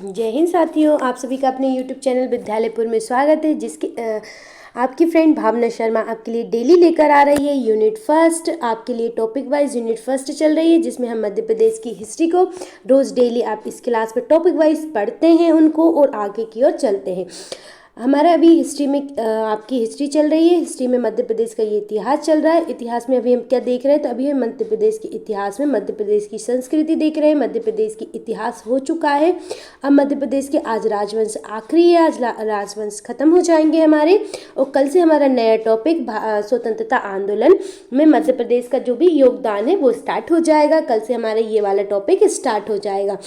जय हिंद साथियों, आप सभी का अपने YouTube चैनल विद्यालयपुर में स्वागत है। जिसकी आपकी फ्रेंड भावना शर्मा आपके लिए डेली लेकर आ रही है यूनिट फर्स्ट। आपके लिए टॉपिक वाइज यूनिट फर्स्ट चल रही है, जिसमें हम मध्य प्रदेश की हिस्ट्री को रोज़ डेली आप इस क्लास में टॉपिक वाइज पढ़ते हैं उनको और आगे की ओर चलते हैं। हमारा अभी हिस्ट्री में आपकी हिस्ट्री चल रही है। हिस्ट्री में मध्य प्रदेश का ये इतिहास चल रहा है। इतिहास में अभी हम क्या देख रहे हैं, तो अभी हम मध्य प्रदेश के इतिहास में मध्य प्रदेश की संस्कृति देख रहे हैं। मध्य प्रदेश की इतिहास हो चुका है। अब मध्य प्रदेश के आज राजवंश आखिरी है, आज राजवंश खत्म हो जाएंगे हमारे, और कल से हमारा नया टॉपिक स्वतंत्रता आंदोलन में मध्य प्रदेश का जो भी योगदान है वो स्टार्ट हो जाएगा। कल से हमारा ये वाला टॉपिक स्टार्ट हो जाएगा।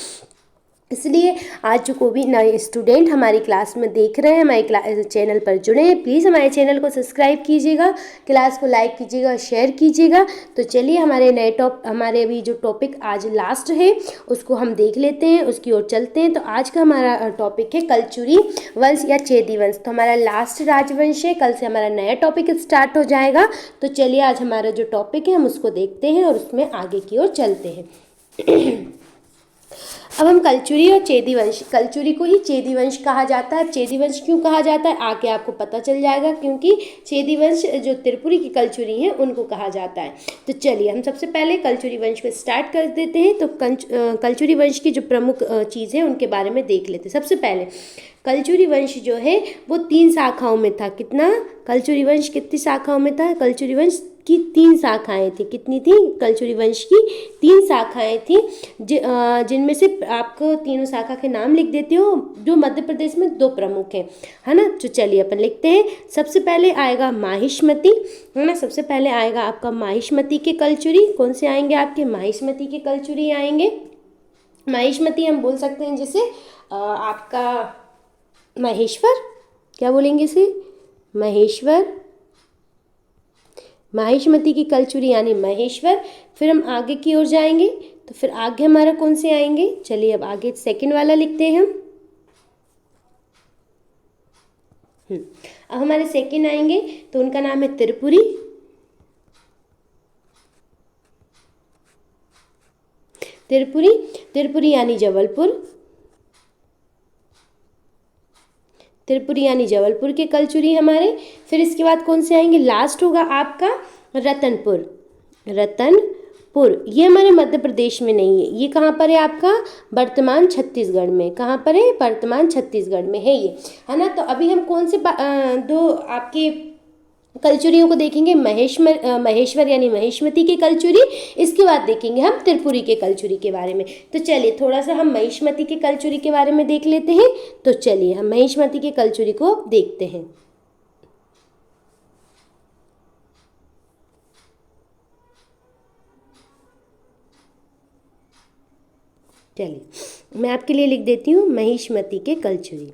इसलिए आज जो कोई भी नए स्टूडेंट हमारी क्लास में देख रहे हैं, हमारे चैनल पर जुड़े हैं, प्लीज़ हमारे चैनल को सब्सक्राइब कीजिएगा, क्लास को लाइक कीजिएगा, शेयर कीजिएगा। तो चलिए हमारे अभी जो टॉपिक आज लास्ट है उसको हम देख लेते हैं, उसकी ओर चलते हैं। तो आज का हमारा टॉपिक है कलचुरी वंश या चेदी वंश। तो हमारा लास्ट राजवंश है, कल से हमारा नया टॉपिक स्टार्ट हो जाएगा। तो चलिए आज हमारा जो टॉपिक है हम उसको देखते हैं और उसमें आगे की ओर चलते हैं। अब हम कलचुरी और चेदी वंश, कलचुरी को ही चेदी वंश कहा जाता है। चेदी वंश क्यों कहा जाता है आगे आपको पता चल जाएगा, क्योंकि चेदी वंश जो त्रिपुरी की कलचुरी हैं उनको कहा जाता है। तो चलिए हम सबसे पहले कलचुरी वंश को स्टार्ट कर देते हैं। तो कलचुरी वंश की जो प्रमुख चीज़ है उनके बारे में देख लेते हैं। सबसे पहले कलचुरी वंश जो है वो 3 शाखाओं में था। कितना? कलचुरी वंश कितनी शाखाओं में था? कलचुरी वंश की 3 शाखाएं थी। कितनी थी? कलचुरी वंश की 3 शाखाएं थी, जिनमें से आपको तीनों शाखा के नाम लिख देती हूँ, जो मध्य प्रदेश में 2 प्रमुख हैं, है ना। तो चलिए अपन लिखते हैं। सबसे पहले आएगा माहिष्मती, है ना। सबसे पहले आएगा आपका माहिष्मती के कलचुरी। कौन से आएंगे आपके? माहिष्मती के कलचुरी आएंगे। माहिष्मती हम बोल सकते हैं जैसे आपका महेश्वर, क्या बोलेंगे इसे? महेश्वर। माहिष्मती की कलचुरी यानी महेश्वर। फिर हम आगे की ओर जाएंगे, तो फिर आगे हमारा कौन से आएंगे? चलिए अब आगे सेकंड वाला लिखते हैं हम। अब हमारे सेकंड आएंगे तो उनका नाम है त्रिपुरी। त्रिपुरी, त्रिपुरी यानी जबलपुर। त्रिपुरी यानी जबलपुर के कलचुरी हमारे। फिर इसके बाद कौन से आएंगे? लास्ट होगा आपका रतनपुर। रतनपुर ये हमारे मध्य प्रदेश में नहीं है, ये कहाँ पर है आपका? वर्तमान छत्तीसगढ़ में। कहाँ पर है? वर्तमान छत्तीसगढ़ में है ये, है ना। तो अभी हम कौन से 2 आपके कलचुरियों को देखेंगे? महेश्वर यानी महेशमती के कलचुरी। इसके बाद देखेंगे हम त्रिपुरी के कलचुरी के बारे में। तो चलिए थोड़ा सा हम महेशमती के कलचुरी के बारे में देख लेते हैं। तो चलिए हम महेशमती के कलचुरी को देखते हैं। चलिए मैं आपके लिए लिख देती हूँ महेशमती के कलचुरी।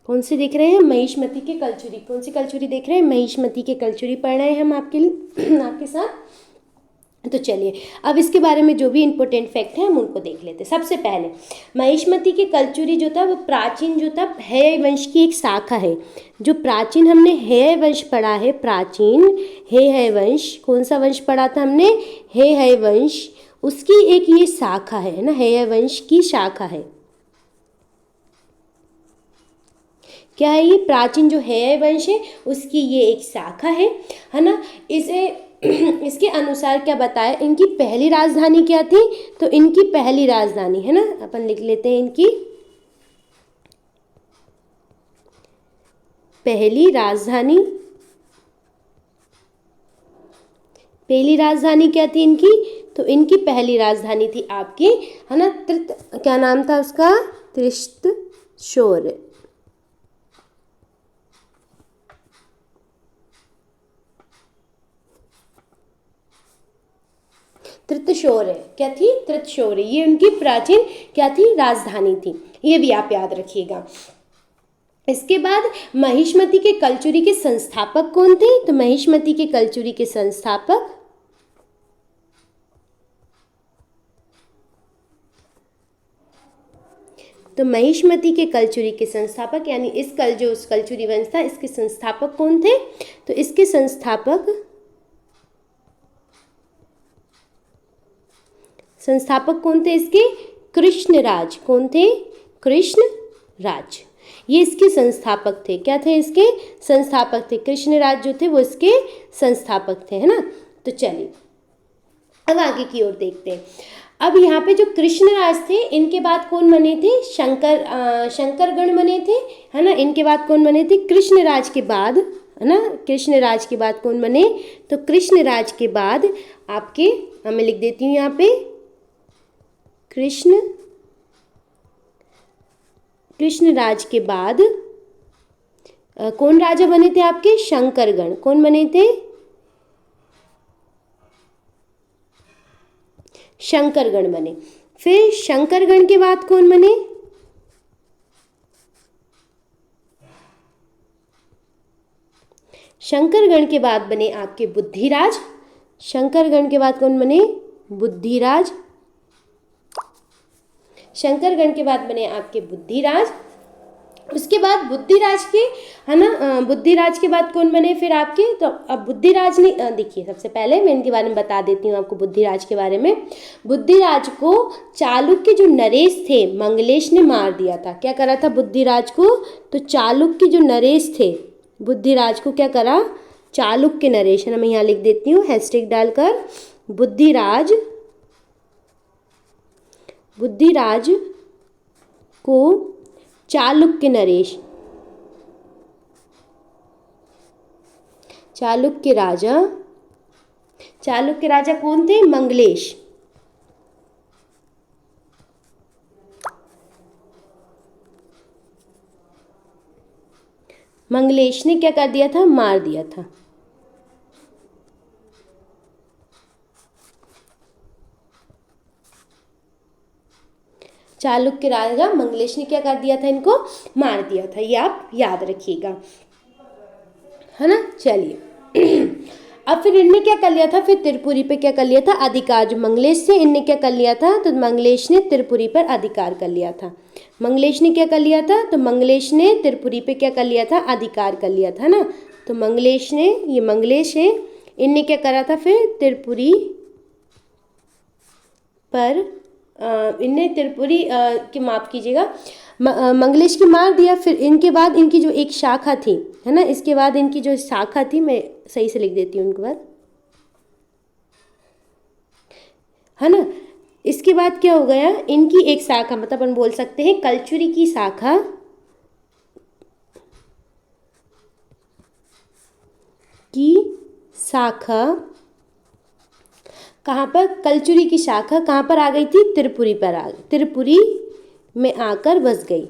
कौन सी देख रहे हैं? महेशमती के कलचुरी। कौन सी कलचुरी देख रहे हैं? महेशमती के कलचुरी पढ़ रहे हैं हम आपके लिए आपके साथ। तो चलिए अब इसके बारे में जो भी इंपॉर्टेंट फैक्ट है हम उनको देख लेते हैं। सबसे पहले महेशमती के कलचुरी जो था वो प्राचीन जो था हेय वंश की एक शाखा है। जो प्राचीन हमने हेय वंश पढ़ा है, प्राचीन हेय वंश, कौन सा वंश पढ़ा था हमने? हेय वंश। उसकी एक ये शाखा है ना, हेय वंश की शाखा है। क्या है ये? प्राचीन जो हेय वंश है उसकी ये एक शाखा है ना। इसे इसके अनुसार क्या बताया, इनकी पहली राजधानी क्या थी? तो इनकी पहली राजधानी, है ना, अपन लिख लेते हैं इनकी पहली राजधानी। पहली राजधानी क्या थी इनकी? तो इनकी पहली राजधानी थी आपकी, है ना, क्या नाम था उसका? त्रिशूर। त्रिशूर है। क्या थी? त्रिशूर। ये उनकी प्राचीन क्या थी? राजधानी थी। ये भी आप याद रखिएगा। इसके बाद महिष्मती के कलचुरी के संस्थापक कौन थे? तो महिष्मती के कलचुरी के संस्थापक तो महिष्मति के कलचुरी के संस्थापक यानी इस जो कलचुरी वंश था इसके संस्थापक कौन थे? तो इसके संस्थापक कौन थे इसके? कृष्णराज। कौन थे? कृष्णराज। ये इसके संस्थापक थे। क्या थे? इसके संस्थापक थे। कृष्णराज जो थे वो इसके संस्थापक थे, है ना। तो चलिए अब आगे की ओर देखते हैं। अब यहाँ पे जो कृष्णराज थे इनके बाद कौन बने थे? शंकरगण बने थे, है ना। इनके बाद कौन बने थे? कृष्णराज के बाद, है ना। कृष्णराज के बाद कौन बने? तो कृष्णराज के बाद आपके, मैं लिख देती हूँ यहाँ पे, कृष्णराज के बाद कौन राजा बने थे आपके? शंकरगण। कौन बने थे? शंकरगण बने। फिर शंकरगण के बाद कौन बने? शंकरगण के बाद बने आपके बुद्धिराज। शंकरगण के बाद कौन बने? बुद्धिराज। शंकरगण के बाद बने आपके बुद्धिराज। उसके बाद बुद्धिराज के, है ना, बुद्धिराज के बाद कौन बने फिर आपके? तो अब बुद्धिराज ने, देखिए सबसे पहले मैं इनके बारे में बता देती हूँ आपको बुद्धिराज के बारे में। बुद्धिराज को चालुक्य जो नरेश थे मंगलेश ने मार दिया था। क्या करा था बुद्धिराज को? तो चालुक्य जो नरेश थे बुद्धिराज को क्या करा? चालुक्य नरेश, है ना। मैं यहाँ लिख देती हूँ हैशटैग डालकर, बुद्धिराज को चालुक्य नरेश, चालुक्य राजा कौन थे? मंगलेश। मंगलेश ने क्या कर दिया था? मार दिया था। चालुक्य राजा मंगलेश ने क्या कर दिया था? इनको मार दिया था। ये आप याद रखिएगा, है ना। चलिए अब फिर इनने क्या कर लिया था? फिर त्रिपुरी पे क्या कर लिया था? अधिकार। जो मंगलेश से इनने क्या कर लिया था? तो मंगलेश ने त्रिपुरी पर अधिकार कर लिया था। मंगलेश ने क्या कर लिया था? तो मंगलेश ने त्रिपुरी पे क्या कर लिया था? अधिकार कर लिया था ना। तो मंगलेश ने, ये मंगलेश है, इनने क्या करा था फिर? त्रिपुरी पर इनने त्रिपुरी की, माफ़ कीजिएगा, मंगलेश की मार दिया। फिर इनके बाद इनकी जो एक शाखा थी, है ना, इसके बाद इनकी जो शाखा थी, मैं सही से लिख देती हूँ उनके बाद, है ना। इसके बाद क्या हो गया? इनकी एक शाखा, मतलब हम बोल सकते हैं कलचुरी की शाखा, कहाँ पर? कलचुरी की शाखा कहाँ पर आ गई थी? त्रिपुरी पर आ गई, त्रिपुरी में आकर बस गई,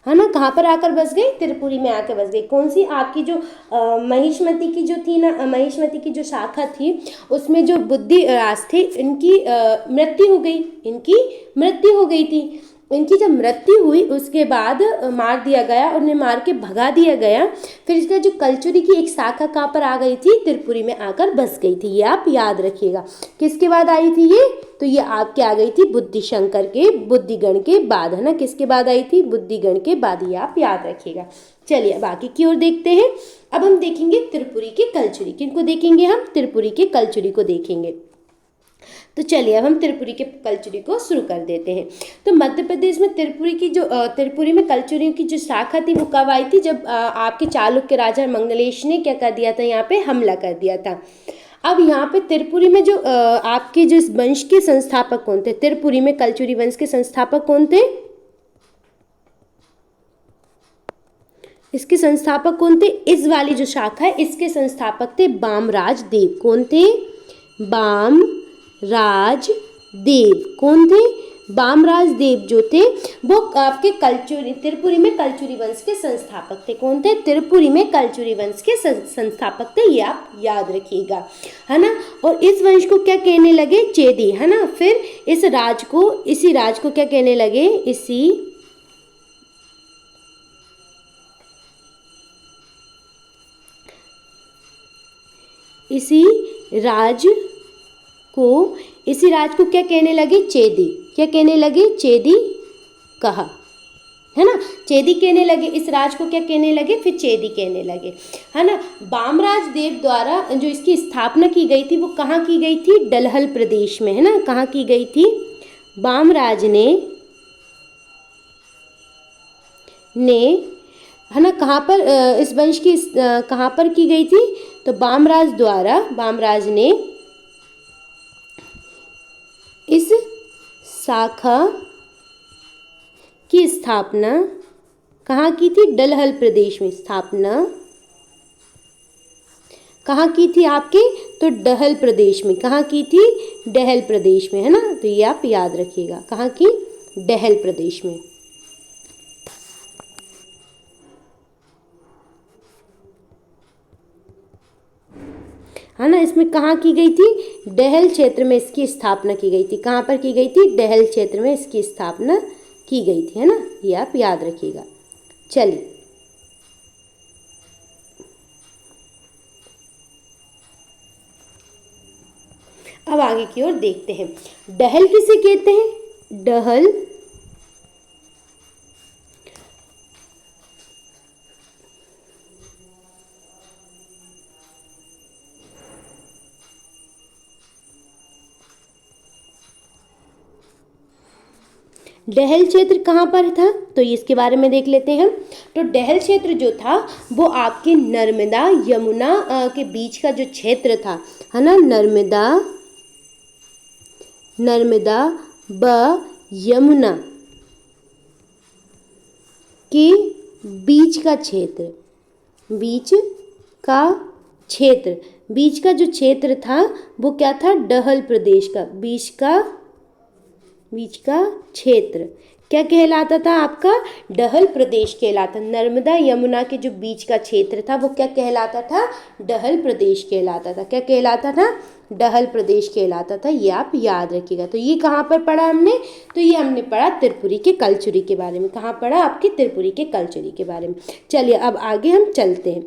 है ना। कहाँ पर आकर बस गई? त्रिपुरी में आकर बस गई। कौन सी? आपकी जो महिष्मति की जो थी ना, महिष्मति की जो शाखा थी उसमें जो बुद्धिराज थे इनकी मृत्यु हो गई, इनकी मृत्यु हो गई थी। इनकी जब मृत्यु हुई उसके बाद मार दिया गया, उन्हें मार के भगा दिया गया। फिर इसका जो कलचुरी की एक शाखा कहाँ पर आ गई थी? त्रिपुरी में आकर बस गई थी। ये आप याद रखिएगा। किसके बाद आई थी ये? तो ये आपके आ गई थी बुद्धिशंकर के, बुद्धिगण के बाद, है ना। किसके बाद आई थी? बुद्धिगण के बाद। ये आप याद रखिएगा। चलिए बाकी की ओर देखते हैं। अब हम देखेंगे त्रिपुरी के कलचुरी। किनको देखेंगे हम? त्रिपुरी के कलचुरी को देखेंगे। तो चलिए अब हम त्रिपुरी के कलचुरी को शुरू कर देते हैं। तो मध्य प्रदेश में त्रिपुरी में कलचुरियों की जो शाखा थी वो कब आई थी? जब आपके चालुक्य राजा मंगलेश ने क्या कर दिया था? यहाँ पे हमला कर दिया था। अब यहाँ पे त्रिपुरी में जो आपके जो इस वंश के संस्थापक कौन थे? त्रिपुरी में कलचुरी वंश के संस्थापक कौन थे? इसके संस्थापक कौन थे? इस वाली जो शाखा है इसके संस्थापक थे बामराज देव। कौन थे? बामराज देव। कौन थे? बामराज देव जो थे वो आपके त्रिपुरी में कलचुरी वंश के संस्थापक थे। कौन थे? त्रिपुरी में कलचुरी वंश के संस्थापक थे। ये आप याद रखिएगा, है ना। और इस वंश को क्या कहने लगे? चेदी, है ना। फिर इसी राज को क्या कहने लगे? इसी राज को इसी राज को क्या कहने लगे? चेदी। क्या कहने लगे? चेदी कहा, है ना, चेदी कहने लगे। इस राज को क्या कहने लगे? फिर चेदी कहने लगे, है ना। बामराज देव द्वारा जो इसकी स्थापना की गई थी वो कहाँ की गई थी? डलहल प्रदेश में, है ना। कहाँ की गई थी? बामराज ने है ना, कहाँ पर इस वंश की कहाँ पर की गई थी? तो बामराज ने इस शाखा की स्थापना कहाँ की थी? डलहल प्रदेश में। स्थापना कहाँ की थी आपके? तो डहल प्रदेश में। कहाँ की थी? डहल प्रदेश में, है ना। तो ये आप याद रखिएगा, कहाँ की? डहल प्रदेश में। है ना, इसमें कहाँ की गई थी? डहल क्षेत्र में इसकी स्थापना की गई थी। कहाँ पर की गई थी? डहल क्षेत्र में इसकी स्थापना की गई थी, है ना। ये आप याद रखिएगा। चलिए अब आगे की ओर देखते हैं। डहल किसे कहते हैं? डहल डहल क्षेत्र कहाँ पर था? तो इसके बारे में देख लेते हैं। तो डहल क्षेत्र जो था वो आपके नर्मदा यमुना के बीच का जो क्षेत्र था, है ना। नर्मदा व यमुना के बीच का जो क्षेत्र था वो क्या था? डहल प्रदेश का बीच का क्षेत्र क्या कहलाता था आपका? डहल प्रदेश कहलाता। नर्मदा यमुना के जो बीच का क्षेत्र था वो क्या कहलाता था? डहल प्रदेश कहलाता था। क्या कहलाता था? डहल प्रदेश कहलाता था। ये आप याद रखिएगा। तो ये कहाँ पर पढ़ा हमने? तो ये हमने पढ़ा त्रिपुरी के कलचुरी के बारे में। कहाँ पढ़ा? आपके त्रिपुरी के कलचुरी के बारे में। चलिए अब आगे हम चलते हैं।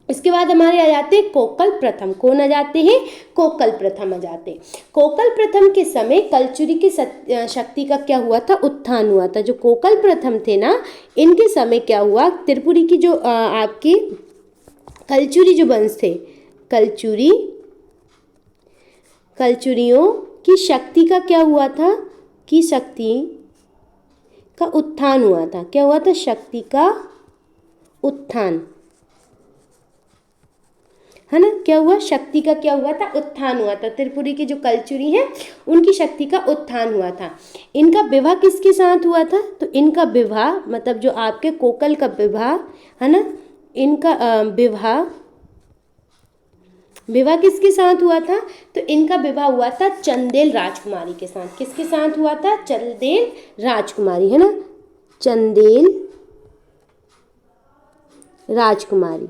इसके बाद हमारे आ जाते हैं कोकल प्रथम। कौन आ जाते हैं? कोकल प्रथम आ जाते हैं। कोकल प्रथम के समय कलचुरी की शक्ति का क्या हुआ था? उत्थान हुआ था। जो कोकल प्रथम थे ना, इनके समय क्या हुआ? त्रिपुरी की जो आपकी कलचुरी जो वंश थे, कलचुरियों की शक्ति का क्या हुआ था? कि शक्ति का उत्थान हुआ था। क्या हुआ था? शक्ति का उत्थान, है ना। क्या हुआ? शक्ति का क्या हुआ था? उत्थान हुआ था। त्रिपुरी की जो कलचुरी हैं उनकी शक्ति का उत्थान हुआ था। इनका विवाह किसके साथ हुआ था? तो इनका विवाह मतलब जो आपके कोकल का विवाह, है ना, इनका विवाह किसके साथ हुआ था? तो इनका विवाह हुआ था चंदेल राजकुमारी के साथ। किसके साथ हुआ था? चंदेल राजकुमारी, है ना। चंदेल राजकुमारी।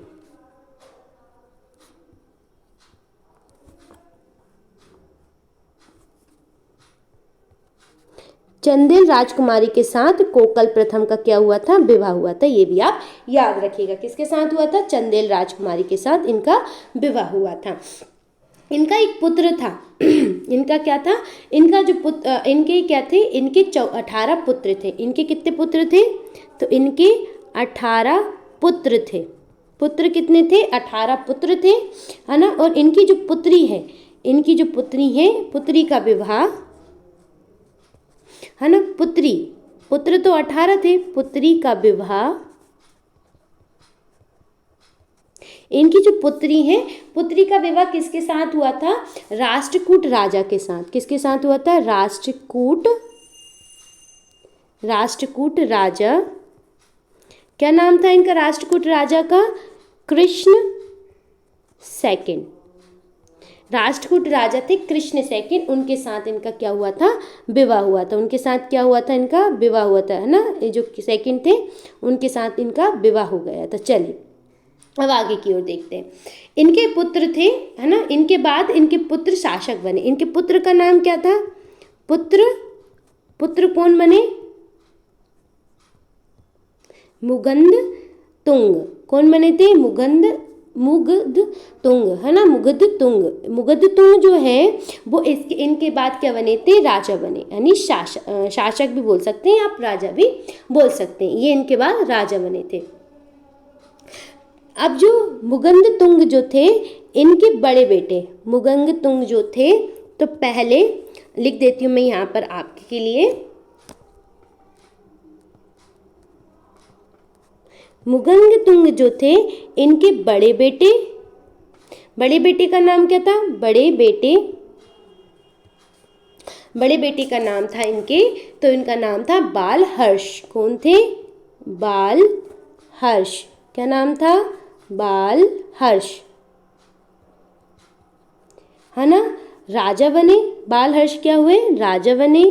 चंदेल राजकुमारी के साथ कोकल प्रथम का क्या हुआ था? विवाह हुआ था। ये भी आप याद रखिएगा। किसके साथ हुआ था? चंदेल राजकुमारी के साथ इनका विवाह हुआ था। इनका एक पुत्र था। इनका क्या था? इनका जो पुत्र इनके क्या थे? इनके 18 पुत्र थे। इनके कितने पुत्र थे? तो इनके 18 पुत्र थे। पुत्र कितने थे? 18 पुत्र थे, है ना। और इनकी जो पुत्री है, पुत्री का विवाह, है ना। पुत्र तो 18 थे। पुत्री का विवाह, इनकी जो पुत्री है, पुत्री का विवाह किसके साथ हुआ था? राष्ट्रकूट राजा के साथ। किसके साथ हुआ था? राष्ट्रकूट राजा। क्या नाम था इनका? राष्ट्रकूट राजा का कृष्ण सेकंड। राष्ट्रकूट राजा थे कृष्ण सेकंड। उनके साथ इनका क्या हुआ था? विवाह हुआ था। उनके साथ क्या हुआ था? इनका विवाह हुआ था, है ना। ये जो सेकंड थे उनके साथ इनका विवाह हो गया था। चलिए अब आगे की ओर देखते हैं। इनके पुत्र थे, है ना। इनके बाद इनके पुत्र शासक बने। इनके पुत्र का नाम क्या था? पुत्र कौन बने? मुगंद तुंग। कौन बने थे? मुगंद मुगध तुंग, है ना, मुगध तुंग। मुगध तुंग जो है वो इसके इनके बाद क्या बने थे, राजा बने, यानी शासक भी बोल सकते हैं आप, राजा भी बोल सकते हैं। ये इनके बाद राजा बने थे। अब जो मुगंद तुंग जो थे, इनके बड़े बेटे मुगंद तुंग जो थे, तो पहले लिख देती हूँ मैं यहाँ पर आपके लिए। मुगंग तुंग जो थे, इनके बड़े बेटे का नाम क्या था, बड़े बेटे का नाम था इनके, तो इनका नाम था बाल हर्ष। कौन थे, बाल हर्ष। क्या नाम था, बाल हर्ष, है ना। राजा बने, बाल हर्ष क्या हुए, राजा बने।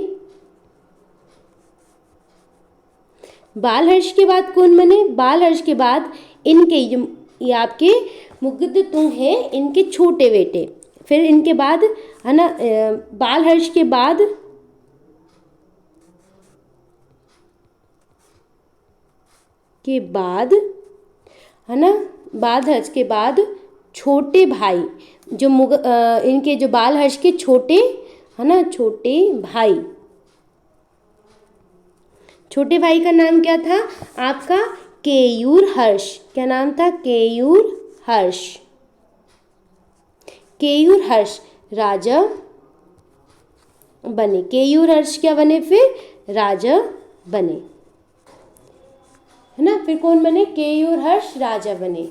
बाल हर्ष के बाद कौन बने, बाल हर्ष के बाद इनके ये आपके मुगध तुंग है, इनके छोटे बेटे। फिर इनके बाद, है ना, बाल हर्ष के बाद है ना, बाल हर्ष के बाद छोटे भाई जो इनके जो बाल हर्ष के छोटे, है ना, छोटे भाई का नाम क्या था आपका, केयूर हर्ष। क्या नाम था, केयूर हर्ष राजा बने। केयूर हर्ष क्या बने, फिर राजा बने, है ना। फिर कौन बने, केयूर हर्ष राजा बने।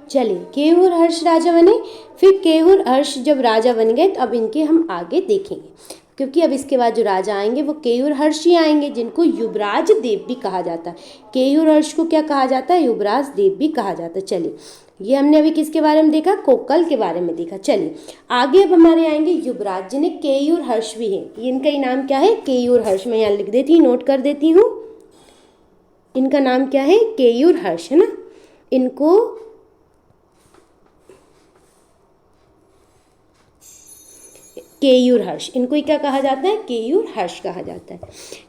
चलिए, केयूर हर्ष राजा बने। फिर केयूर हर्ष जब राजा बन गए, तो अब इनके हम आगे देखेंगे, क्योंकि अब इसके बाद जो राजा आएंगे वो केयूर हर्ष ही आएंगे, जिनको युवराज देव भी कहा जाता है। केयूर हर्ष को क्या कहा जाता है, युवराज देव भी कहा जाता है। चलिए, ये हमने अभी किसके बारे में देखा, कोकल के बारे में देखा। चलिए आगे अब हमारे आएंगे युवराज, जिन्हें केयूर हर्ष भी है। इनका ही नाम क्या है, केयूर हर्ष। मैं यहाँ लिख देती हूँ, नोट कर देती हूँ। इनका नाम क्या है, केयूर हर्ष, है ना। इनको केयूर हर्ष, इनको ही क्या कहा जाता है, केयूर हर्ष कहा जाता है।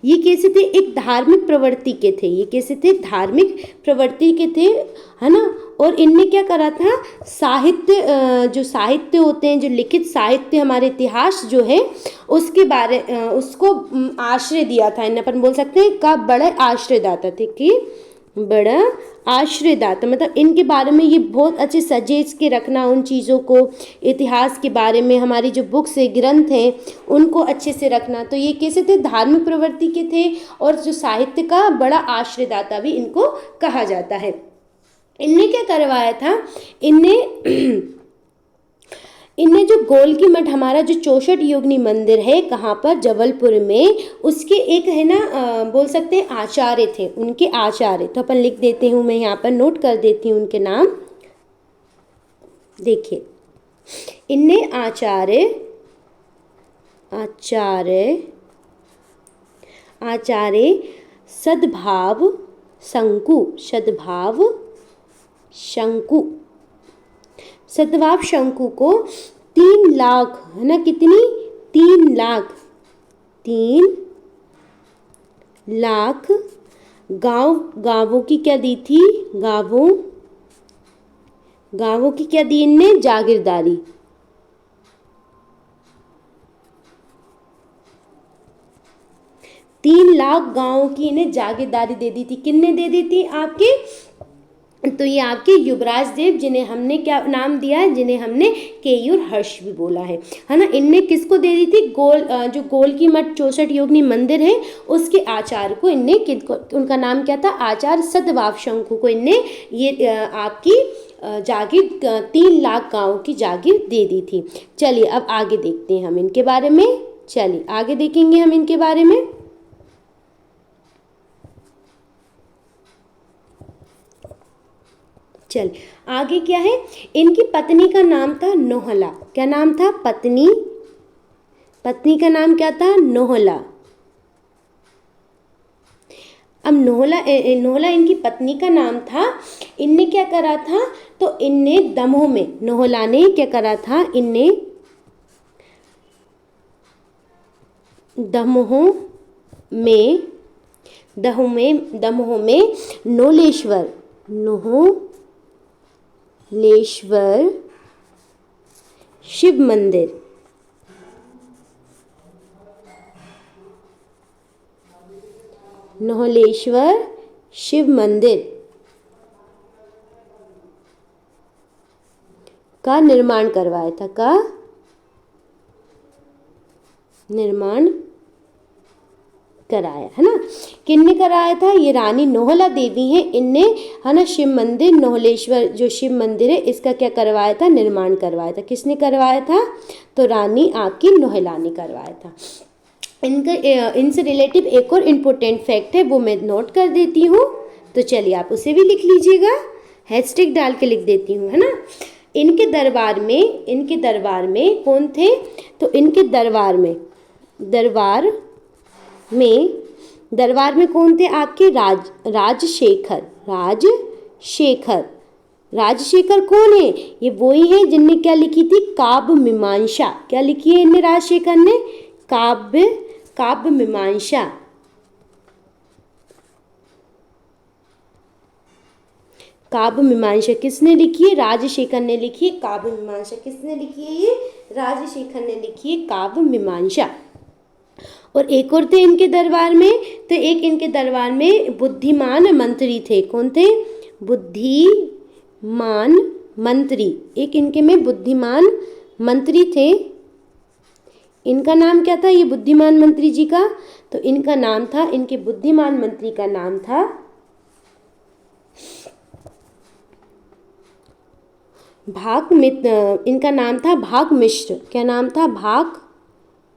ये कैसे थे, एक धार्मिक प्रवृत्ति के थे। ये कैसे थे, धार्मिक प्रवृत्ति के थे, है ना। और इनने क्या करा था, साहित्य, जो साहित्य होते हैं, जो लिखित साहित्य, हमारे इतिहास जो है उसके बारे उसको आश्रय दिया था। इन्हें अपन बोल सकते हैं का बड़ा आश्रयदाता थे, कि बड़ा आश्रयदाता, मतलब इनके बारे में ये बहुत अच्छे सजेज के रखना उन चीज़ों को, इतिहास के बारे में, हमारी जो बुक्स है, ग्रंथ हैं, उनको अच्छे से रखना। तो ये कैसे थे, धार्मिक प्रवृत्ति के थे, और जो साहित्य का बड़ा आश्रयदाता भी इनको कहा जाता है। इनने क्या करवाया था, इनने जो गोलकी मठ, हमारा जो 64 योगिनी मंदिर है, कहाँ पर, जबलपुर में, उसके एक है ना, बोल सकते हैं आचार्य थे, उनके आचार्य। तो अपन लिख देते हूँ, मैं यहाँ पर नोट कर देती हूँ उनके नाम। देखिए, इनने आचार्य सद्भाव शंकु को 3 लाख, है ना, कितनी, 3 लाख गांवों की क्या दी थी, गांवों की क्या दी इनने, जागीरदारी। तीन लाख गांवों की इन्हें जागीरदारी दे दी थी। किसने दे दी थी, आपके, तो ये आपके युवराज देव, जिन्हें हमने क्या नाम दिया है, जिन्हें हमने केयूर हर्ष भी बोला है ना। इनने किसको दे दी थी, जो गोलकी मठ 64 योगिनी मंदिर है, उसके आचार्य को इनने, उनका नाम क्या था, आचार्य सद्भाव शंकु को इनने ये आपकी जागीर 3 लाख गाँव की जागीर दे दी थी। चलिए अब आगे देखते हैं हम इनके बारे में। चलिए आगे देखेंगे हम इनके बारे में। चल आगे क्या है, इनकी पत्नी का नाम था नोहला। क्या नाम था, पत्नी का नाम क्या था, नोहला। अब नोहला इनकी पत्नी का नाम था। इनने क्या करा था, तो इनने दमोह में, नोहला ने क्या करा था, इनने दमोह में दमोह में नोलेश्वर शिव मंदिर। नोहलेश्वर शिव मंदिर का निर्माण करवाया था, निर्माण कराया, है ना। किसने कराया था? ये रानी नोहला देवी हैं, इनने, है ना, शिव मंदिर नोहलेश्वर जो शिव मंदिर है इसका क्या करवाया था? निर्माण करवाया था। किसने करवाया था? तो रानी आपकी नोहला ने करवाया था। इनसे रिलेटिव एक और इम्पोर्टेंट फैक्ट है, वो मैं नोट कर देती हूँ, तो चलिए आप उसे भी लिख लीजिएगा, हैशटैग डाल के लिख देती हूँ, है ना। इनके दरबार में कौन थे? तो इनके दरबार में कौन थे आपके? राजशेखर कौन है? ये वही है जिनने क्या लिखी थी? काव्य मीमांसा। क्या लिखी है इनने? राजशेखर ने काव्य मीमांसा। काव्य मीमांसा किसने लिखी है? राजशेखर ने लिखी है। काव्य मीमांसा किसने लिखी है? ये राजशेखर ने लिखी है काव्य मीमांसा। और एक और थे इनके दरबार में, तो एक इनके दरबार में बुद्धिमान मंत्री थे। कौन थे? बुद्धिमान मंत्री। एक इनके में बुद्धिमान मंत्री थे। इनका नाम क्या था ये बुद्धिमान मंत्री जी का? तो इनका नाम था, इनके बुद्धिमान मंत्री का नाम था इनका नाम था भाग मिश्र। क्या नाम था? भाग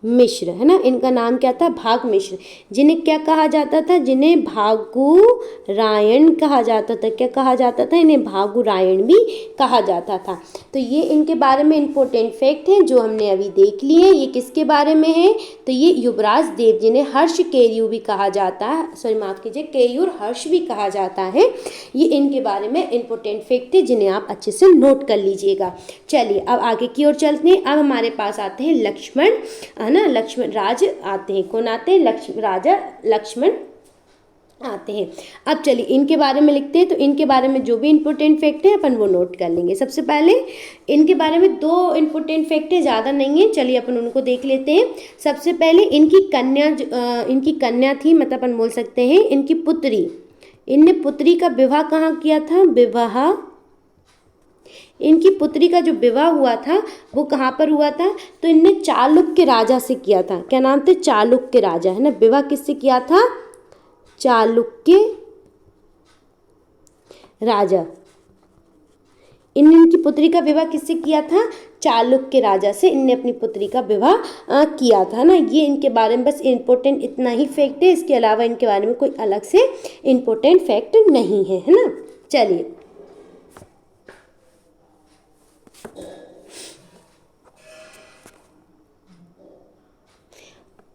मिश्र, है ना। इनका नाम क्या था? भाग मिश्र, जिन्हें क्या कहा जाता था? जिन्हें भागुरायण कहा जाता था। क्या कहा जाता था? इन्हें भागुरायण भी कहा जाता था। तो ये इनके बारे में इंपॉर्टेंट फैक्ट हैं जो हमने अभी देख लिए। ये किसके बारे में है? तो ये युवराज देव, जिन्हें हर्ष केयूर भी कहा जाता है, सॉरी माफ कीजिए, केयूर हर्ष भी कहा जाता है। ये इनके बारे में इंपॉर्टेंट फैक्ट है जिन्हें आप अच्छे से नोट कर लीजिएगा। चलिए अब आगे की ओर चलते हैं। अब हमारे पास आते हैं लक्ष्मण, ना, लक्ष्मण राज आते हैं। कौन आते हैं? राजा लक्ष्मण आते हैं। अब चलिए इनके बारे में लिखते हैं। तो इनके बारे में जो भी इंपॉर्टेंट फैक्ट है अपन वो नोट कर लेंगे। सबसे पहले इनके बारे में 2 इंपॉर्टेंट फैक्ट है, ज़्यादा नहीं है, चलिए अपन उनको देख लेते हैं। सबसे पहले इनकी कन्या थी, मतलब अपन बोल सकते हैं इनकी पुत्री। इनने पुत्री का विवाह कहाँ किया था? इनकी पुत्री का जो विवाह हुआ था वो कहाँ पर हुआ था? तो इनने चालुक्य राजा से किया था। क्या नाम थे? चालुक्य राजा, है ना। विवाह किससे किया था? चालुक्य राजा। इनकी पुत्री का विवाह किससे किया था? चालुक्य राजा से इनने अपनी पुत्री का विवाह किया था ना। ये इनके बारे में बस इम्पोर्टेंट इतना ही फैक्ट है, इसके अलावा इनके बारे में कोई अलग से इम्पोर्टेंट फैक्ट नहीं है, है ना। चलिए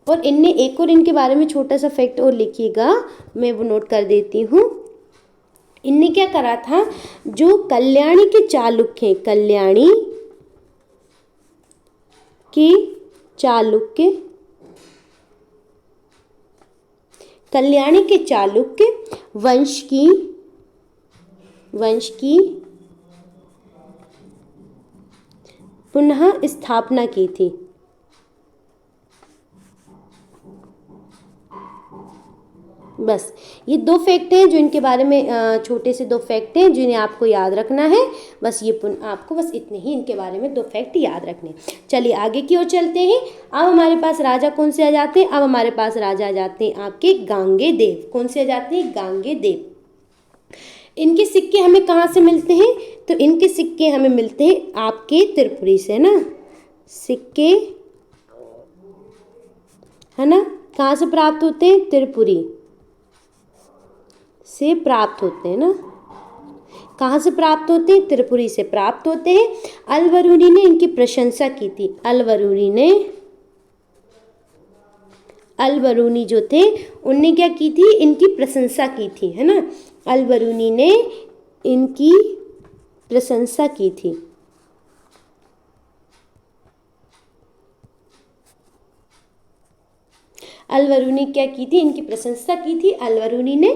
और इनने एक और इनके बारे में छोटा सा फैक्ट और लिखिएगा, मैं वो नोट कर देती हूँ। इनने क्या करा था? जो कल्याणी के चालुक्य वंश की पुनः स्थापना की थी। बस ये 2 फैक्ट हैं जो इनके बारे में, छोटे से 2 फैक्ट हैं जिन्हें आपको याद रखना है। बस ये आपको बस इतने ही इनके बारे में 2 फैक्ट याद रखने। चलिए आगे की ओर चलते हैं। अब हमारे पास राजा कौन से आ जाते हैं? अब हमारे पास राजा आ जाते हैं आपके गांगेय। कौन से आ जाते हैं? गांगेय। इनके सिक्के हमें कहाँ से मिलते हैं? तो इनके सिक्के हमें मिलते हैं आपके त्रिपुरी से ना। सिक्के, है ना, कहाँ से प्राप्त होते हैं? त्रिपुरी से प्राप्त होते हैं ना। कहाँ से प्राप्त होते हैं? त्रिपुरी से प्राप्त होते हैं। अलवरूनी ने इनकी प्रशंसा की थी। अलवरूनी जो थे उनने क्या की थी? इनकी प्रशंसा की थी, है ना। अलवरूनी ने इनकी प्रशंसा की थी। अलवरूनी क्या की थी, इनकी प्रशंसा की थी अलवरूनी ने,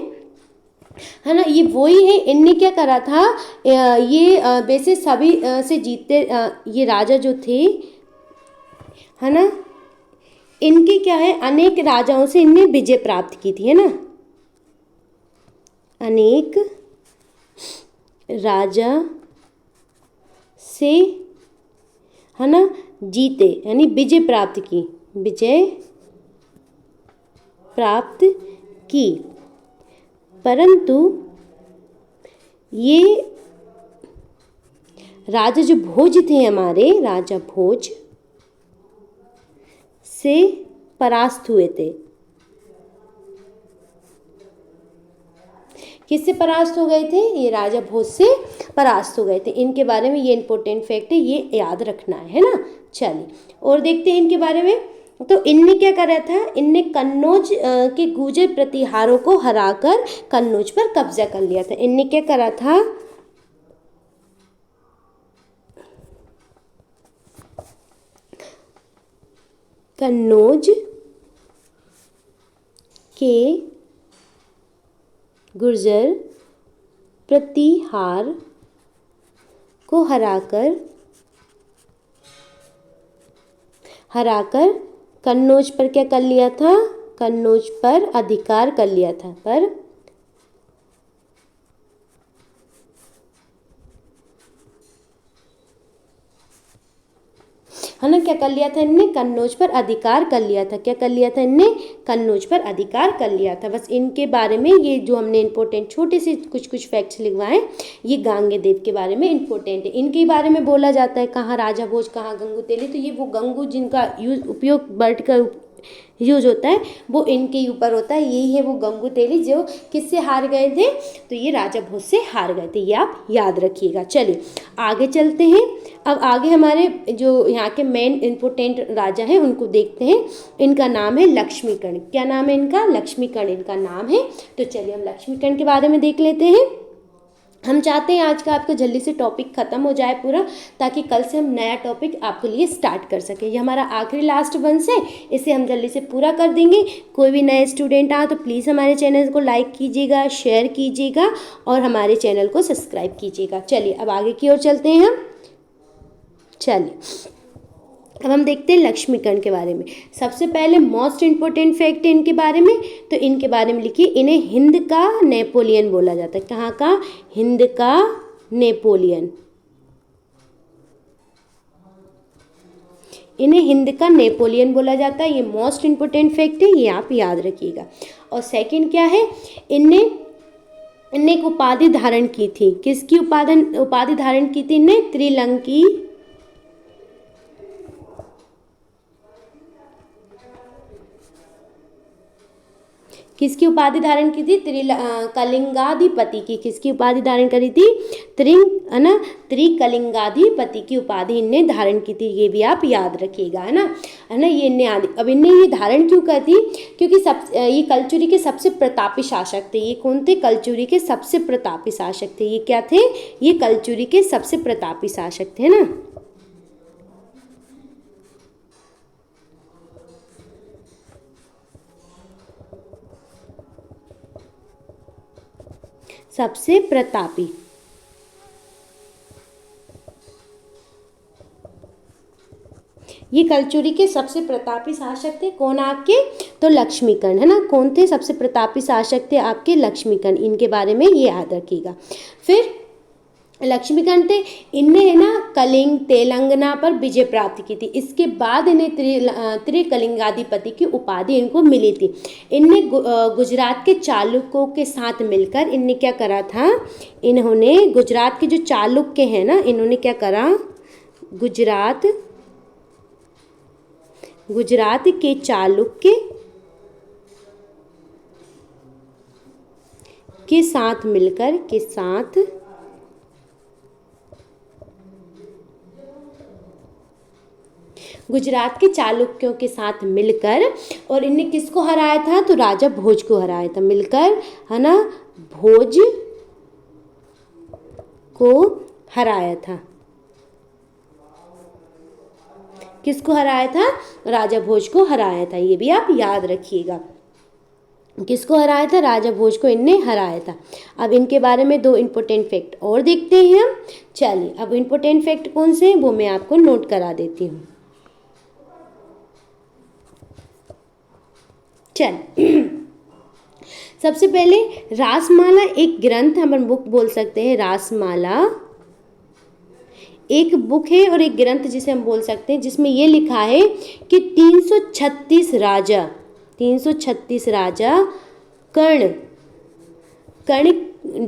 है ना। ये वही है, इनने क्या करा था, ये वैसे सभी से जीतते, ये राजा जो थे, है ना, इनके क्या है, अनेक राजाओं से इनने विजय प्राप्त की थी, है ना। अनेक राजा से, है ना, जीते यानी विजय प्राप्त की, विजय प्राप्त की। परंतु ये राजा जो भोज थे, हमारे राजा भोज से परास्त हुए थे। किससे परास्त हो गए थे, ये राजा भोज से परास्त हो गए थे। इनके बारे में ये इंपॉर्टेंट फैक्ट है, ये याद रखना है ना। चलिए और देखते हैं इनके बारे में। तो इनने क्या करा था, इनने कन्नौज के गुर्जर प्रतिहारों को हराकर कन्नौज पर कब्जा कर लिया था। इनने क्या करा था, कन्नौज के गुर्जर प्रतिहार को हराकर कन्नौज पर क्या कर लिया था, कन्नौज पर अधिकार कर लिया था। पर है ना, क्या कर लिया था इनने, कन्नौज पर अधिकार कर लिया था। क्या कर लिया था इनने, कन्नौज पर अधिकार कर लिया था। बस इनके बारे में ये जो हमने इंपॉर्टेंट छोटे से कुछ फैक्ट्स लिखवाए, ये गांगेय के बारे में इंपॉर्टेंट है। इनके बारे में बोला जाता है, कहाँ राजा भोज, कहाँ गंगू तेली, तो ये वो गंगू जिनका उपयोग वर्ड का यूज होता है वो इनके ऊपर होता है। यही है वो गंगू तेली जो किससे हार गए थे, तो ये राजा भोज से हार गए थे, ये आप याद रखिएगा। चलिए आगे चलते हैं। अब आगे हमारे जो यहाँ के मेन इंपोर्टेंट राजा हैं उनको देखते हैं। इनका नाम है लक्ष्मीकर्ण। क्या नाम है इनका, लक्ष्मीकर्ण इनका नाम है। तो चलिए हम लक्ष्मीकर्ण के बारे में देख लेते हैं। हम चाहते हैं आज का आपका जल्दी से टॉपिक ख़त्म हो जाए पूरा, ताकि कल से हम नया टॉपिक आपके लिए स्टार्ट कर सकें। ये हमारा आखिरी लास्ट वंस है, इसे हम जल्दी से पूरा कर देंगे। कोई भी नए स्टूडेंट आए तो प्लीज़ हमारे चैनल को लाइक कीजिएगा, शेयर कीजिएगा और हमारे चैनल को सब्सक्राइब कीजिएगा। चलिए अब आगे की ओर चलते हैं हम। चलिए अब हम देखते हैं लक्ष्मीकर्ण के बारे में। सबसे पहले मोस्ट इम्पोर्टेंट फैक्ट है इनके बारे में, तो इनके बारे में लिखिए, इन्हें हिंद का नेपोलियन बोला जाता है। कहाँ का, हिंद का नेपोलियन। इन्हें हिंद का नेपोलियन बोला जाता है। ये मोस्ट इम्पोर्टेंट फैक्ट है, ये आप याद रखिएगा। और सेकंड क्या है, इनने एक उपाधि धारण की थी। किसकी उपाधि धारण की थी इनने, त्रिलंकी, किसकी उपाधि धारण की थी, कलिंगाधिपति की। किसकी उपाधि धारण करी थी, त्रिकलिंगाधिपति की उपाधि इनने धारण की थी। ये भी आप याद रखिएगा, है ना। ये इनने अब इनने ये धारण क्यों कर थी, क्योंकि ये कलचुरी के सबसे प्रतापी शासक थे। ये कौन थे, कलचुरी के सबसे प्रतापी शासक थे। ये क्या थे, ये कलचुरी के सबसे प्रतापी शासक थे ना। सबसे प्रतापी, ये कलचुरी के सबसे प्रतापी शासक थे। कौन आपके, तो लक्ष्मीकर्ण, है ना। कौन थे सबसे प्रतापी शासक थे आपके, लक्ष्मीकर्ण। इनके बारे में ये याद रखिएगा। फिर लक्ष्मीकर्ण थे, इनने है ना कलिंग तेलंगाना पर विजय प्राप्त की थी। इसके बाद इन्हें त्रिकलिंगाधिपति की उपाधि इनको मिली थी। इनने गुजरात के चालुक्यों के साथ मिलकर इनने क्या करा था, इन्होंने गुजरात के जो चालुक्य हैं ना, इन्होंने क्या करा, गुजरात के चालुक्य के साथ मिलकर गुजरात के चालुक्यों के साथ मिलकर, और इनने किसको हराया था, तो राजा भोज को हराया था मिलकर, है ना। भोज को हराया था। किसको हराया था? राजा भोज को हराया था, ये भी आप याद रखिएगा। किसको हराया था? राजा भोज को इनने हराया था। अब इनके बारे में 2 इम्पोर्टेंट फैक्ट और देखते हैं हम। चलिए, अब इम्पोर्टेंट फैक्ट कौन से हैं वो मैं आपको नोट करा देती हूँ। चल सबसे पहले रासमाला एक ग्रंथ, हम बुक बोल सकते हैं। रासमाला एक बुक है और एक ग्रंथ जिसे हम बोल सकते हैं, जिसमें ये लिखा है कि 336 राजा कर्ण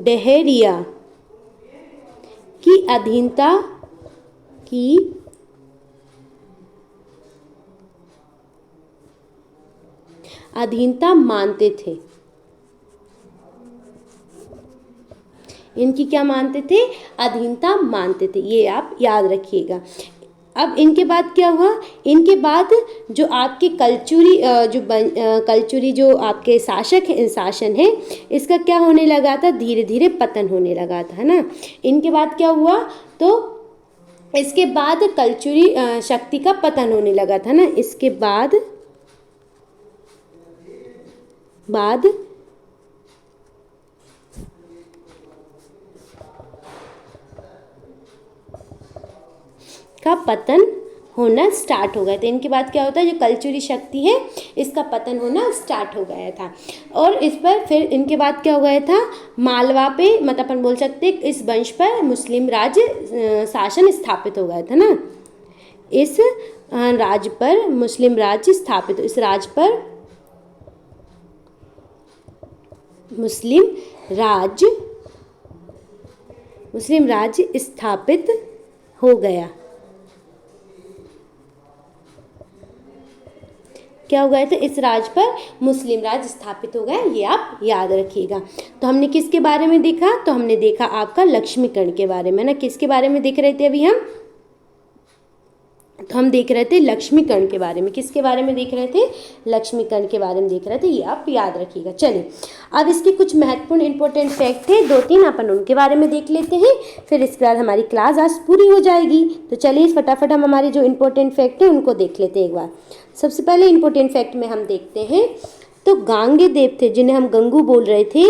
डेहरिया की अधीनता मानते थे। इनकी क्या मानते थे? अधीनता मानते थे, ये आप याद रखिएगा। अब इनके बाद क्या हुआ? इनके बाद जो आपके कलचुरी जो आपके शासन है, इसका क्या होने लगा था? धीरे धीरे पतन होने लगा था, है ना। इनके बाद क्या हुआ? तो इसके बाद कलचुरी शक्ति का पतन होने लगा था ना। इसके बाद का पतन होना स्टार्ट हो गया था। इनके बाद क्या होता है? जो कलचुरी शक्ति है, इसका पतन होना स्टार्ट हो गया था। और इस पर फिर इनके बाद क्या हो गया था? मालवा पे, मतलब अपन बोल सकते हैं इस वंश पर मुस्लिम राज्य शासन स्थापित हो गया था ना। इस राज्य पर मुस्लिम राज्य स्थापित, इस राज्य पर मुस्लिम राज्य स्थापित हो गया। क्या हो गया था? इस राज्य पर मुस्लिम राज्य स्थापित हो गया, ये आप याद रखिएगा। तो हमने किसके बारे में देखा? तो हमने देखा आपका लक्ष्मीकर्ण के बारे में ना। किसके बारे में देख रहे थे अभी हम? तो हम देख रहे थे लक्ष्मीकर्ण के बारे में। किसके बारे में देख रहे थे? लक्ष्मीकर्ण के बारे में देख रहे थे, ये आप याद रखिएगा। चलिए, अब इसके कुछ महत्वपूर्ण इंपॉर्टेंट फैक्ट थे 2-3, अपन उनके बारे में देख लेते हैं, फिर इसके बाद हमारी क्लास आज पूरी हो जाएगी। तो चलिए फटाफट हम हमारे जो इंपॉर्टेंट फैक्ट हैं उनको देख लेते हैं एक बार। सबसे पहले इंपॉर्टेंट फैक्ट में हम देखते हैं, तो गांगे देव थे, जिन्हें हम गंगू बोल रहे थे।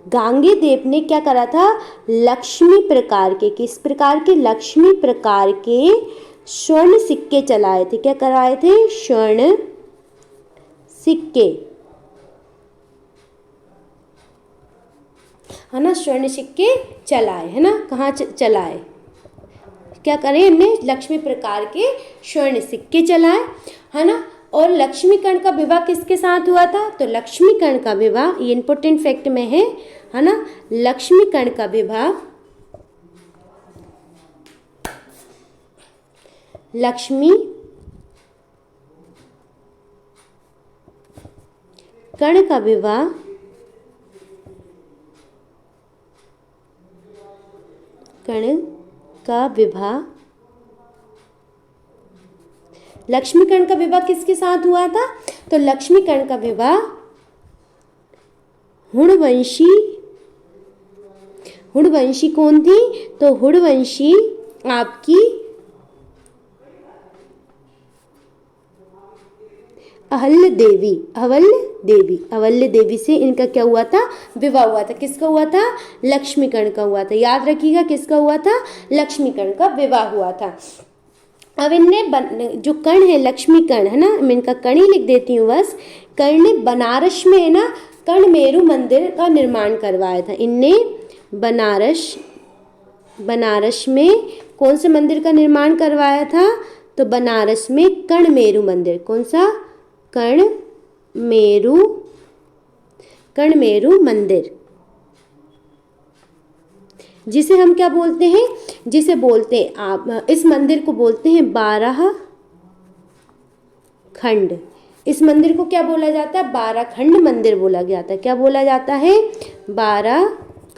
गांगे देव ने क्या करा था? लक्ष्मी प्रकार के, किस प्रकार के? लक्ष्मी प्रकार के स्वर्ण सिक्के चलाए थे। क्या कराए थे? स्वर्ण सिक्के, है ना। स्वर्ण सिक्के चलाए, है ना। कहाँ चलाए? क्या करें? इनने लक्ष्मी प्रकार के स्वर्ण सिक्के चलाए, है ना। और लक्ष्मीकर्ण का विवाह किसके साथ हुआ था? तो लक्ष्मीकर्ण का विवाह, ये इंपॉर्टेंट फैक्ट में है ना। लक्ष्मीकर्ण का विवाह लक्ष्मीकर्ण का विवाह लक्ष्मीकर्ण का विवाह किसके साथ हुआ था? तो लक्ष्मीकर्ण का विवाह हुणवंशी कौन थी? तो हुणवंशी आपकी अहल्य देवी से इनका क्या हुआ था? विवाह हुआ था। किसका हुआ था? लक्ष्मीकर्ण का हुआ था। याद रखिएगा, किसका हुआ था? लक्ष्मीकर्ण का विवाह हुआ था। अब इनने जो कर्ण है, लक्ष्मीकर्ण, है ना, मैं इनका कर्ण ही लिख देती हूँ बस। कर्ण ने बनारस में, है ना, कर्ण मेरु मंदिर का निर्माण करवाया था। इनने बनारस में कौन से मंदिर का निर्माण करवाया था? तो बनारस में कर्ण मेरु मंदिर। कौन सा? कर्ण मेरु मंदिर, जिसे हम क्या बोलते हैं? जिसे बोलते हैं आप, इस मंदिर को बोलते हैं 12 खंड। इस मंदिर को क्या बोला जाता है? 12 खंड मंदिर बोला जाता है। क्या बोला जाता है? 12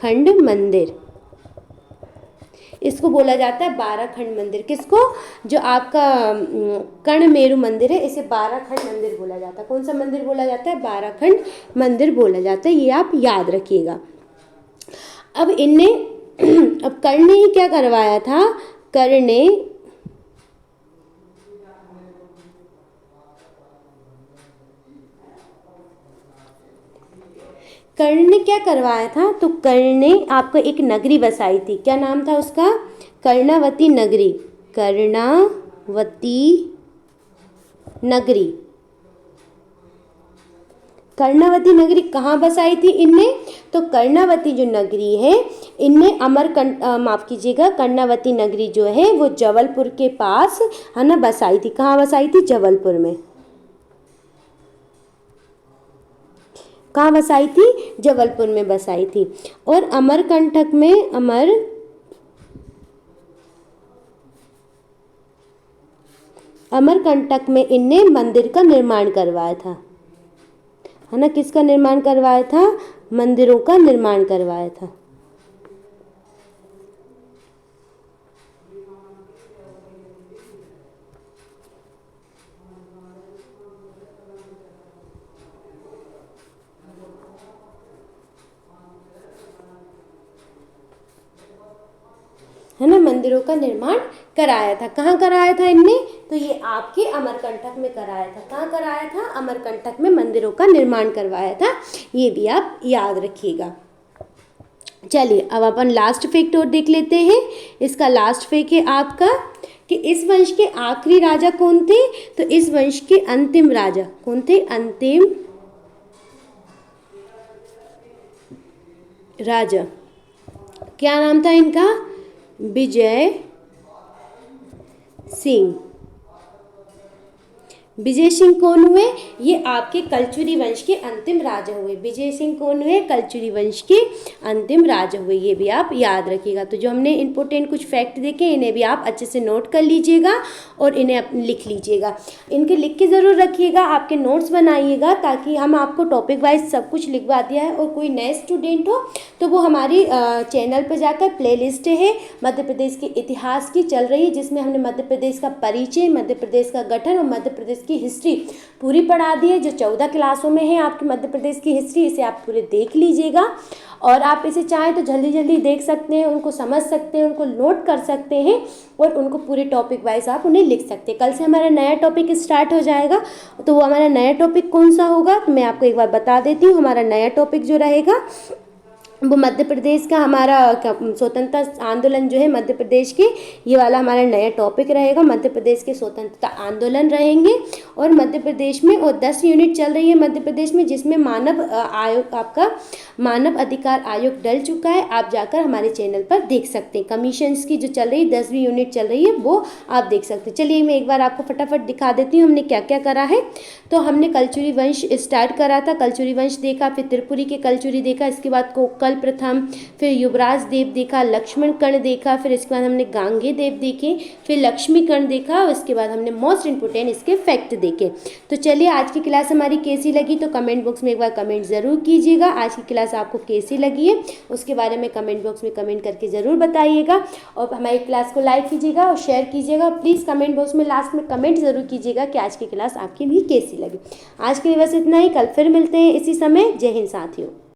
खंड मंदिर। इसको बोला जाता है 12 खंड मंदिर। किसको? जो आपका कर्ण मेरु मंदिर है, इसे 12 खंड मंदिर बोला जाता है। कौन सा मंदिर बोला जाता है? 12 खंड मंदिर बोला जाता है, ये आप याद रखिएगा। अब इनने अब कर्ण ने ही क्या करवाया था? कर्ण ने क्या करवाया था? तो कर्ण ने आपको एक नगरी बसाई थी। क्या नाम था उसका? कर्णावती नगरी। कर्णावती नगरी। कर्णावती नगरी कहाँ बसाई थी इनने? तो कर्णावती जो नगरी है इनने माफ कीजिएगा, कर्णावती नगरी जो है वो जबलपुर के पास है ना बसाई थी। कहाँ बसाई थी? जबलपुर में। कहाँ बसाई थी? जबलपुर में बसाई थी। और अमरकंटक में इनने मंदिर का निर्माण करवाया था, है ना। किसका निर्माण करवाया था? मंदिरों का निर्माण करवाया था। है ना, मंदिरों का निर्माण कराया था। कहाँ कराया था इनने? तो ये आपके अमरकंटक में कराया था। कहाँ कराया था? अमरकंटक में मंदिरों का निर्माण करवाया था। ये भी आप याद रखिएगा। चलिए अब अपन लास्ट फैक्ट और देख लेते हैं। इसका लास्ट फैक्ट है आपका कि इस वंश के आखिरी राजा कौन थे? तो इस वंश के अंतिम राजा कौन थे? अंतिम राजा। क्या नाम था इनका? विजय सिंह। विजय सिंह कौन हुए? ये आपके कलचुरी वंश के अंतिम राजा हुए। विजय सिंह कौन हुए? कलचुरी वंश के अंतिम राजा हुए। ये भी आप याद रखिएगा। तो जो हमने इंपॉर्टेंट कुछ फैक्ट देखे इन्हें भी आप अच्छे से नोट कर लीजिएगा और इन्हें लिख लीजिएगा। इनके लिख के ज़रूर रखिएगा, आपके नोट्स बनाइएगा, ताकि हम आपको टॉपिक वाइज सब कुछ लिखवा दिया है। और कोई नए स्टूडेंट हो तो वो हमारी चैनल पर जाकर प्लेलिस्ट है मध्य प्रदेश के इतिहास की चल रही है, जिसमें हमने मध्य प्रदेश का परिचय, मध्य प्रदेश का गठन और मध्य प्रदेश की हिस्ट्री पूरी पढ़ा दी है। जो 14 क्लासों में है आपकी मध्य प्रदेश की हिस्ट्री, इसे आप पूरे देख लीजिएगा। और आप इसे चाहें तो जल्दी जल्दी देख सकते हैं, उनको समझ सकते हैं, उनको नोट कर सकते हैं और उनको पूरे टॉपिक वाइज आप उन्हें लिख सकते हैं। कल से हमारा नया टॉपिक स्टार्ट हो जाएगा। तो वो हमारा नया टॉपिक कौन सा होगा तो मैं आपको एक बार बता देती हूँ। हमारा नया टॉपिक जो रहेगा वो मध्य प्रदेश का हमारा स्वतंत्रता आंदोलन जो है मध्य प्रदेश के, ये वाला हमारा नया टॉपिक रहेगा। मध्य प्रदेश के स्वतंत्रता आंदोलन रहेंगे। और मध्य प्रदेश में और 10 यूनिट चल रही है मध्य प्रदेश में, जिसमें मानव आयोग, आपका मानव अधिकार आयोग डल चुका है। आप जाकर हमारे चैनल पर देख सकते हैं। कमीशंस की जो चल रही है 10वीं यूनिट चल रही है वो आप देख सकते हैं। चलिए मैं एक बार आपको फटाफट दिखा देती हूँ हमने क्या क्या करा है। तो हमने कलचुरी वंश स्टार्ट करा था, कलचुरी वंश देखा, फिर त्रिपुरी के कलचुरी देखा, इसके बाद कोकल प्रथम, फिर युवराज देव देखा, लक्ष्मण कर्ण देखा, फिर इसके बाद हमने गांगे देव देखे, फिर लक्ष्मी कर्ण देखा और इसके बाद हमने मोस्ट इंपोर्टेंट इसके फैक्ट देखे। तो चलिए आज की क्लास हमारी कैसी लगी तो कमेंट बॉक्स में एक बार कमेंट ज़रूर कीजिएगा। आज की क्लास आपको कैसी लगी है उसके बारे में कमेंट बॉक्स में कमेंट करके ज़रूर बताइएगा। और हमारी क्लास को लाइक कीजिएगा और शेयर कीजिएगा। प्लीज़ कमेंट बॉक्स में लास्ट में कमेंट ज़रूर कीजिएगा कि आज की क्लास आपकी भी कैसी लगी। आज के लिए बस इतना ही, कल फिर मिलते हैं इसी समय। जय हिंद साथियों।